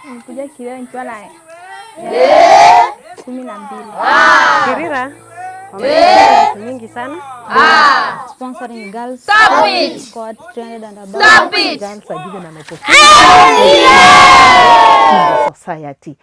Nilikuja Kirira nikiwa na 12. Kirira wamefanya mingi sana. Sponsoring girls. Stop it! Squad 300 and above. Stop it! Girls are given an opportunity in the society.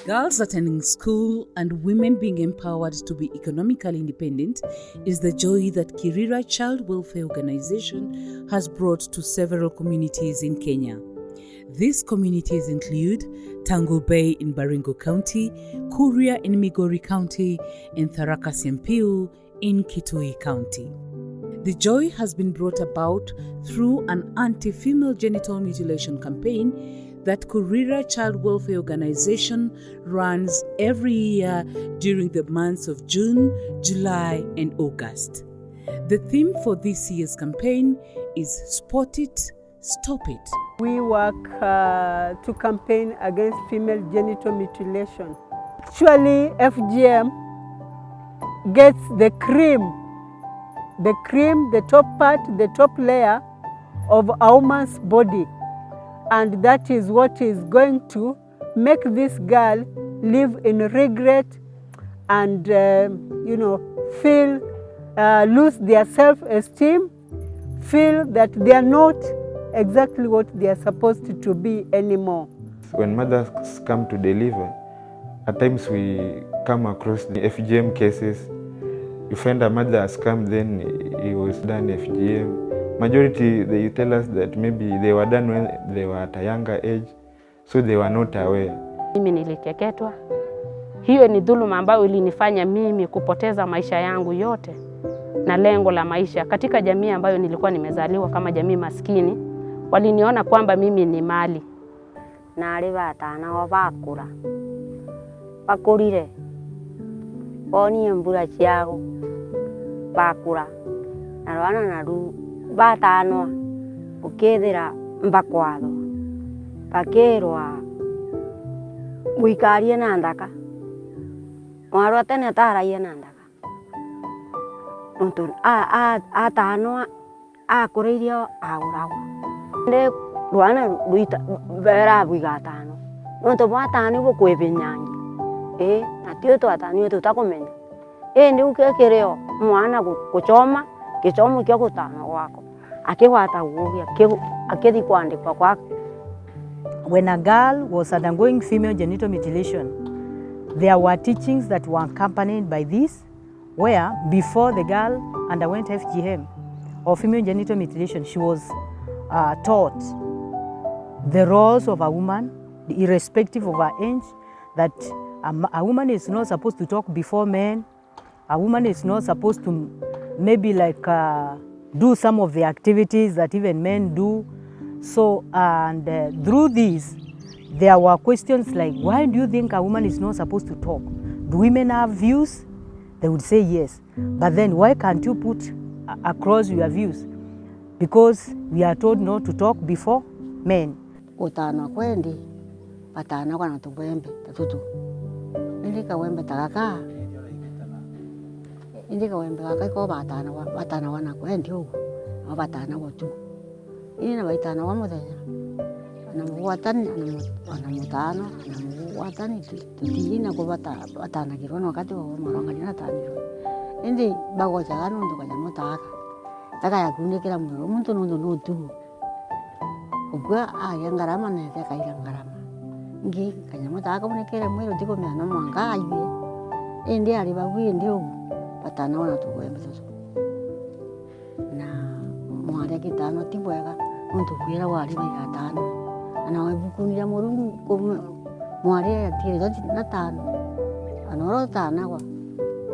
Girls attending school and women being empowered to be economically independent is the joy that Kirira Child Welfare Organization has brought to several communities in Kenya. These communities include Tangulbei in Baringo County, Kuria in Migori County, and Tharaka in Kitui County. The joy has been brought about through an anti-female genital mutilation campaign that Kirira Child Welfare Organization runs every year during the months of June, July, and August. The theme for this year's campaign is Spot It, Stop It. We work to campaign against female genital mutilation. Actually, FGM gets the cream, the top part, the top layer of a woman's body. And that is what is going to make this girl live in regret and, feel, lose their self-esteem, feel that they are not exactly what they are supposed to be anymore. When mothers come to deliver, at times we come across the FGM cases. You find a mother has come, then he was done FGM. Majority, they tell us that maybe they were done when they were at a younger age, so they were not aware. Mimi nilikeketwa. Hiyo ni dhuluma ambayo ilinifanya mimi kupoteza maisha yangu yote na lengo la maisha. Katika jamii ambayo nilikuwa nimezaliwa kama jamii maskini, waliniona kwamba mimi ni mali. Na alibatana wabakura. Bakurire. Boni mbura chiago. Bakura. Na rwana naru batanwa ukethira mbakwatho bakirwa muikarie na ndaka mwarwa tene taraie na ndaka nontu atanwa akuririo auragwa nde rwana ruita vera buigatano nontu batani bukwebenyangi natio twatani tutakomenya ndi ukekireo mwana guchoma kichomo kyo gutano wako akiwata gugia akithi kwandikwa kwako. When a girl was undergoing female genital mutilation, there were teachings that were accompanied by this, where before the girl underwent FGM or female genital mutilation, she was taught the roles of a woman, irrespective of her age, that a woman is not supposed to talk before men, a woman is not supposed to maybe do some of the activities that even men do. So, and through this, there were questions like, why do you think a woman is not supposed to talk? Do women have views? They would say yes. But then why can't you put across your views? Because we are told not to talk before men. Utana kwendi, patana kwa natubembe, tatutu. Ndika wembe takaka. Ndika wembe wakaiko batana wana kwendi huko. Batana watu. Ini na baitana wa muthenya. Anamuwatani anamutano, anamuwatani tutina ko batana kirono wakati wa maronga ni nataniro. Indi bagocha gano ndo kanya mutaka. Taka ya kunde kila muntu ndo tu. Ubwa yangarama ne taka yangarama. Ngi kanya mutaka munekere mwero tiko myana mwanga ayibe. Indi ali bagwi ndio batana wana tukwembe sasa. Na mwari kitano tibwega muntu kwira wali bagatano. Anawe bukunira murungu ko mwari atire doti natano. Anoro tana kwa.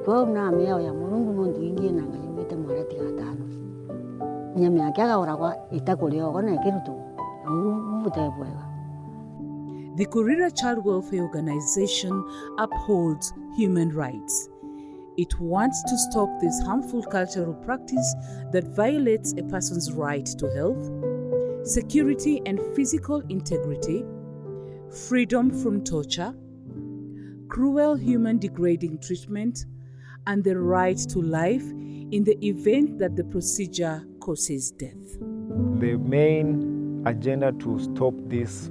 Ko na meo ya murungu muntu ingie nanga yimete mwari tigatano. Nyame akaga ora kwa itakoleo kona kirutu. Ubutebwega. The Kirira Child Welfare Organization upholds human rights. It wants to stop this harmful cultural practice that violates a person's right to health, security and physical integrity, freedom from torture, cruel human degrading treatment, and the right to life in the event that the procedure causes death. The main agenda to stop this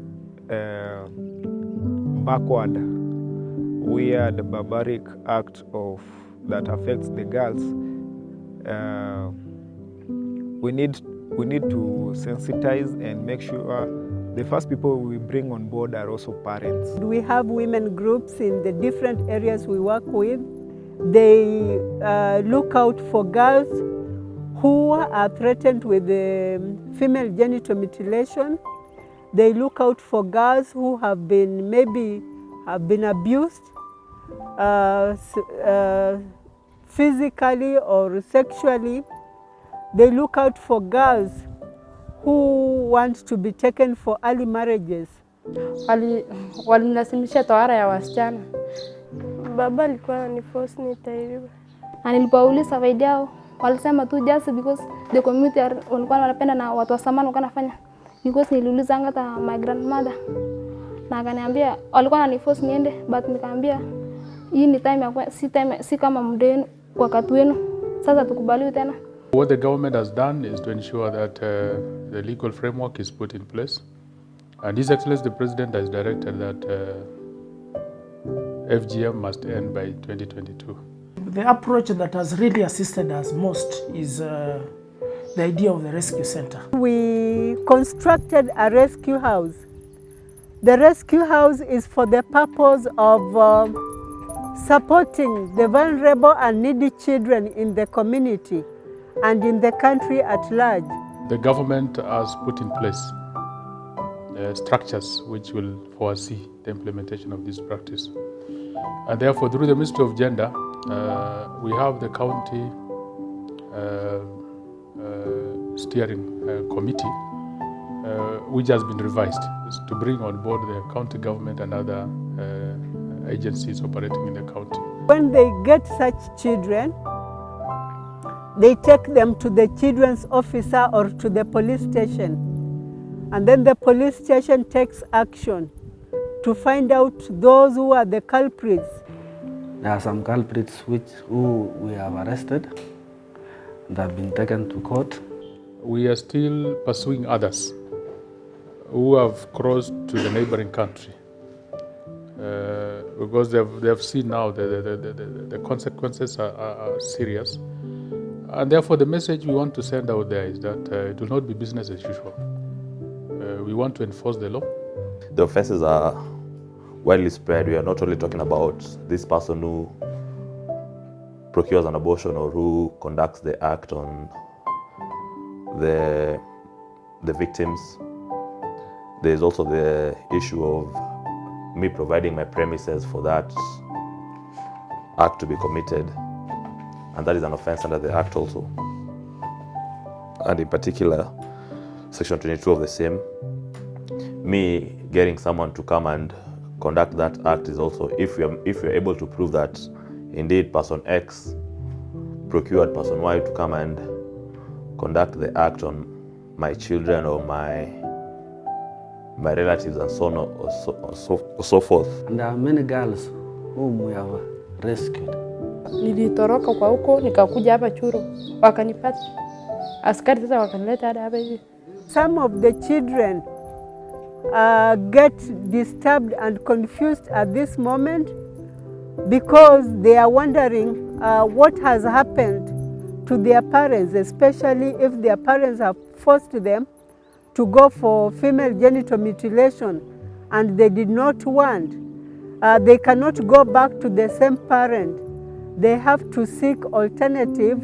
backward, weird, barbaric act that affects the girls, we need to sensitize and make sure the first people we bring on board are also parents. We have women groups in the different areas we work with. They look out for girls who are threatened with female genital mutilation. They look out for girls who have been abused physically or sexually. They look out for girls who want to be taken for early marriages. Walinasimisha tohara ya wasichana. Baba alikuwa ananiforce nitairiwa. Nilipouliza faida yao, walisema tu just because the community walikuwa wanapenda na watu wa samani walikuwa wanafanya. Because niliuliza hata my grandmother. Na akaniambia walikuwa wananiforce niende, but nikamwambia hii ni time ya si kama muda wenu wakati wenu. Sasa tukubaliwe tena. What the government has done is to ensure that the legal framework is put in place. And His Excellency the President has directed that FGM must end by 2022. The approach that has really assisted us most is the idea of the rescue center. We constructed a rescue house. The rescue house is for the purpose of supporting the vulnerable and needy children in the community and in the country at large. The government has put in place structures which will foresee the implementation of this practice. And therefore, through the Ministry of Gender, we have the county steering committee, which has been revised to bring on board the county government and other agencies operating in the county. When they get such children, they take them to the children's officer or to the police station. And then the police station takes action to find out those who are the culprits. There are some culprits who we have arrested and have been taken to court. We are still pursuing others who have crossed to the neighboring country because they have seen now the consequences are serious. And therefore the message we want to send out there is that it will not be business as usual. We want to enforce the law. The offenses are widely spread. We are not only talking about this person who procures an abortion or who conducts the act on the victims. There is also the issue of me providing my premises for that act to be committed, and that is an offense under the act also. And in particular, Section 22 of the same, me getting someone to come and conduct that act is also, if you're able to prove that indeed person X procured person Y to come and conduct the act on my children or my relatives and so on or so forth. And there are many girls whom we have rescued. Nilitoroka kwa huko nikakuja hapa Churo wakanipata. Askari sasa wakanileta hapa hivi. Some of the children get disturbed and confused at this moment because they are wondering what has happened to their parents, especially if their parents have forced them to go for female genital mutilation and they did not want. They cannot go back to the same parent. They have to seek alternative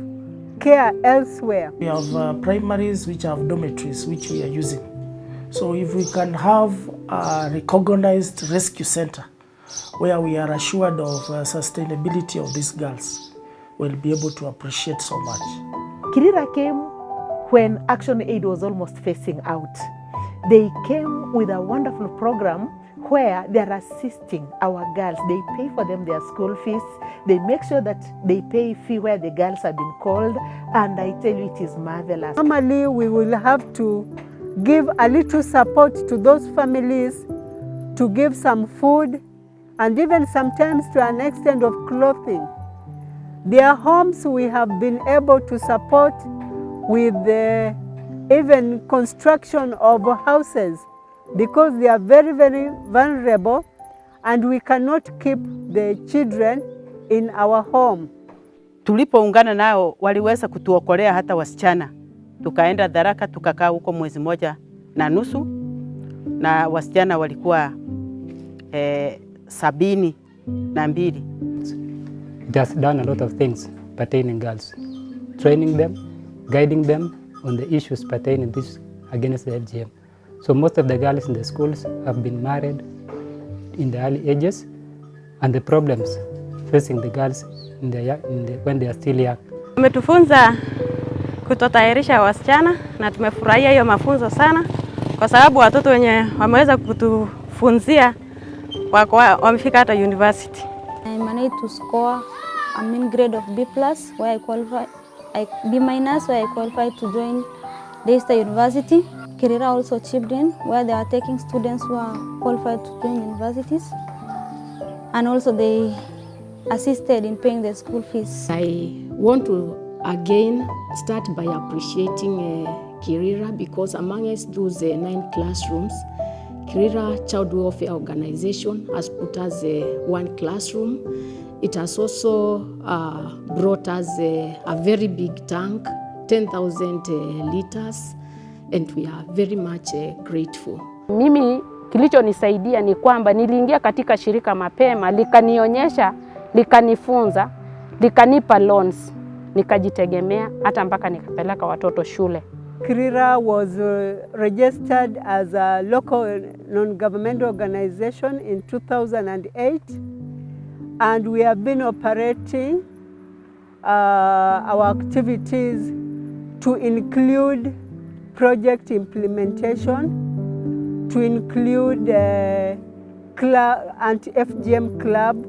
care elsewhere. We have primaries which have dormitories which we are using. So if we can have a recognized rescue center where we are assured of sustainability of these girls, we'll be able to appreciate so much. Kirira came when Action Aid was almost phasing out. They came with a wonderful program where they are assisting our girls. They pay for them their school fees. They make sure that they pay fee where the girls have been called. And I tell you, it is marvelous. Normally, we will have to give a little support to those families, to give some food, and even sometimes to an extent of clothing. Their homes we have been able to support with even construction of houses, because they are very, very vulnerable and we cannot keep the children in our home. Tulipoungana nao waliweza kutuokolea hata wasichana. Tukaenda Tharaka, tukakaa huko mwezi moja na nusu, na wasichana walikuwa 72. It has done a lot of things pertaining girls, training them, guiding them on the issues pertaining this against the FGM. So most of the girls in the schools have been married in the early ages, and the problems facing the girls when they are still young. Umetufunza kutotayarisha wasichana na tumefurahia hiyo mafunzo sana, kwa sababu watoto wenye wameweza kutufunzia wamefika hata university. I managed to score a mean grade of B+, where I qualified, B- where I qualified to join the Esta University. Kirira also chipped in, where they are taking students who are qualified to join universities, and also they assisted in paying their school fees. I want to again start by appreciating Kirira, because amongst those 9 classrooms, Kirira Child Welfare Organization has put us one classroom. It has also brought us a very big tank, 10,000 liters, and we are very much grateful. Mimi kilichonisaidia ni kwamba niliingia katika shirika mapema, likanionyesha, likanifunza, likanipa loans, nikajitegemea hata mpaka nikapeleka watoto shule. Kirira was registered as a local non-governmental organization in 2008, and we have been operating our activities to include project implementation, to include anti-FGM club,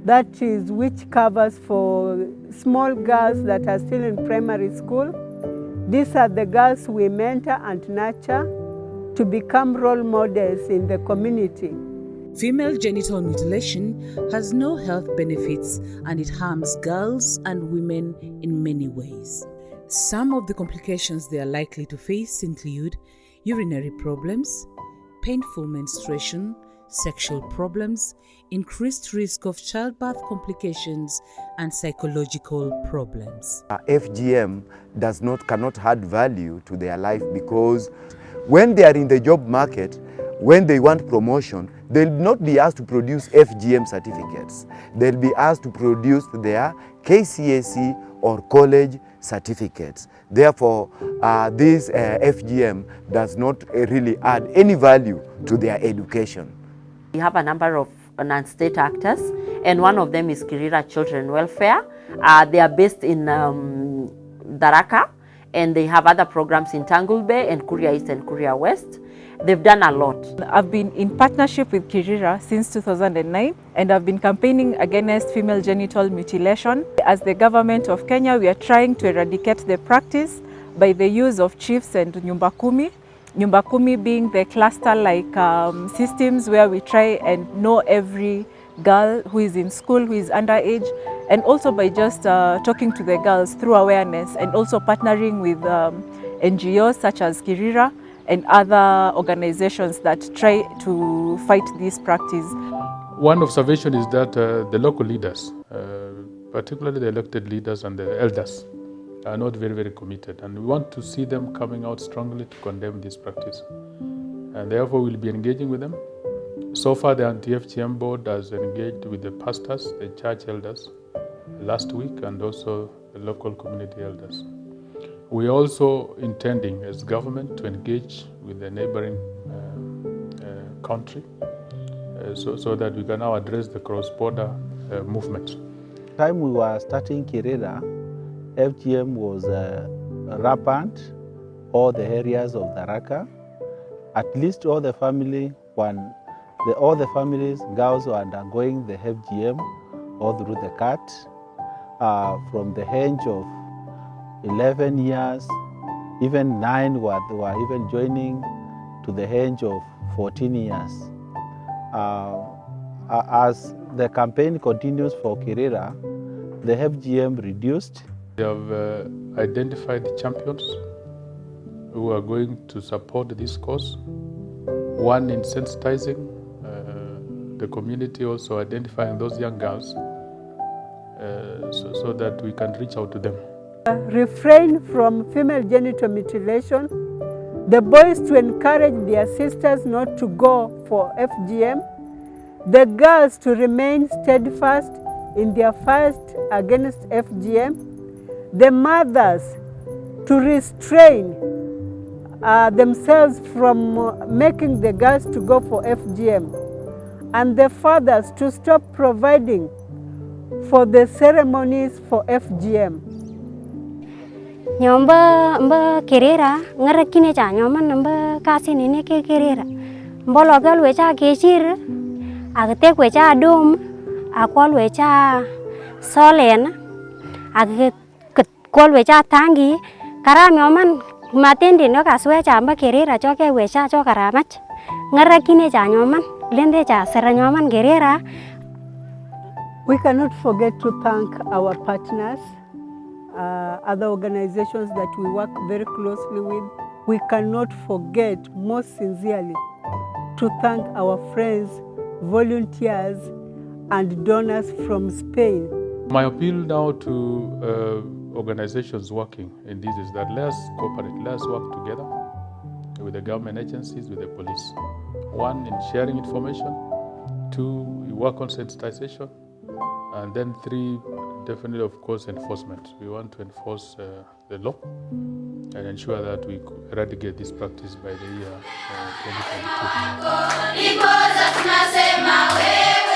that is which covers for small girls that are still in primary school. These are the girls we mentor and nurture to become role models in the community. Female genital mutilation has no health benefits, and it harms girls and women in many ways. Some of the complications they are likely to face include urinary problems, painful menstruation, sexual problems, increased risk of childbirth complications, and psychological problems. FGM cannot add value to their life, because when they are in the job market, when they want promotion, they'll not be asked to produce FGM certificates. They'll be asked to produce their KCSE or college certificates. Therefore, this FGM does not really add any value to their education. We have a number of non-state actors, and one of them is Kirira Children Welfare. They are based in Tharaka, and they have other programs in Tangulbei and Kuria East and Kuria West. They've done a lot. I've been in partnership with Kirira since 2009, and I've been campaigning against female genital mutilation. As the government of Kenya, we are trying to eradicate the practice by the use of chiefs and nyumba kumi. Nyumba kumi being the cluster-like systems where we try and know every girl who is in school, who is underage, and also by just talking to the girls through awareness, and also partnering with NGOs such as Kirira and other organizations that try to fight this practice. One observation is that the local leaders, particularly the elected leaders and the elders, are not very, very committed, and we want to see them coming out strongly to condemn this practice. And therefore we'll be engaging with them. So far the anti-FGM board has engaged with the pastors, the church elders last week, and also the local community elders. We are also intending as government to engage with the neighboring country so that we can now address the cross-border movement. Time we were starting Kirira, FGM was rampant all the areas of Tharaka. At least all the family, when all the families, girls who are undergoing the FGM all through the cut, from the age of 11 years, even 9 were even joining to the age of 14 years. As the campaign continues for Kirira, the FGM reduced. We have identified the champions who are going to support this cause. One in sensitizing the community, also identifying those young girls so that we can reach out to them. Refrain from female genital mutilation. The boys to encourage their sisters not to go for FGM. The girls to remain steadfast in their fight against FGM. The mothers to restrain themselves from making the girls to go for FGM. And the fathers to stop providing for the ceremonies for FGM. Nyomba Kirira ngarakine cha nyoma namba kasi nene ke Kirira mbolo galwe cha keshir agate kwe cha dom akwalwe cha solen ag kwalwe cha tangi karam yoman matendi no kaswe cha mba Kirira cho ke we cha cho karamach ngarakine cha nyoman lende cha sera nyoman Kirira. We cannot forget to thank our partners, other organizations that we work very closely with. We cannot forget most sincerely to thank our friends, volunteers, and donors from Spain. My appeal now to organizations working in this is that let's cooperate, let's work together with the government agencies, with the police. 1, in sharing information. 2, we work on sensitization. And then 3, definitely, of course, enforcement. We want to enforce the law and ensure that we eradicate this practice by the year 2022.